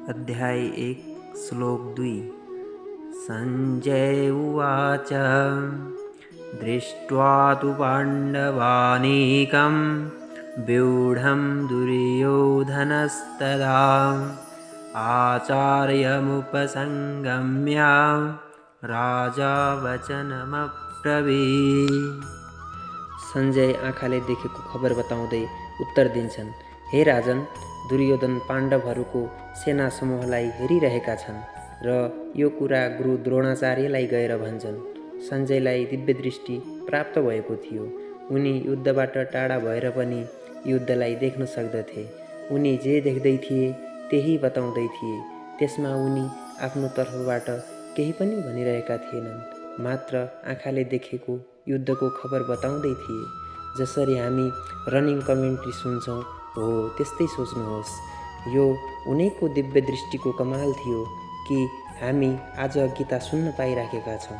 अध्याय 1 श्लोक 2। संजय उवाच दृष्ट्वा तु पाण्डवानीकं व्यूढं दुर्योधनस्तदा आचार्यमुपसंगम्य राजा वचनमब्रवीत्। सञ्जय आँखाले देखेको खबर बताउँदै उत्तर दिन्छन्, हे राजन, दुर्योधन पाण्डवहरूको सेना समूहलाई हेरिरहेका छन् र यो कुरा गुरु द्रोणाचार्यलाई गएर भन्छन्। सञ्जयलाई दिव्य दृष्टि प्राप्त भएको थियो। उनी युद्धबाट टाढा भएर पनि युद्धलाई देख्न सक्दथे। उनी जे देख्दै थिए त्यही बताउँदै थिए। त्यसमा उनी आफ्नो तर्फबाट केही पनि भनिरहेका थिएनन्, मात्र आँखाले देखेको युद्धको खबर बताउँदै थिए। जसरी हामी रनिङ कमेन्ट्री सुन्छौँ हो त्यस्तै सोच्नुहोस्। यो उनैको दिव्य दृष्टिको कमाल थियो कि हामी आज गीता सुन्न पाइराखेका छौँ।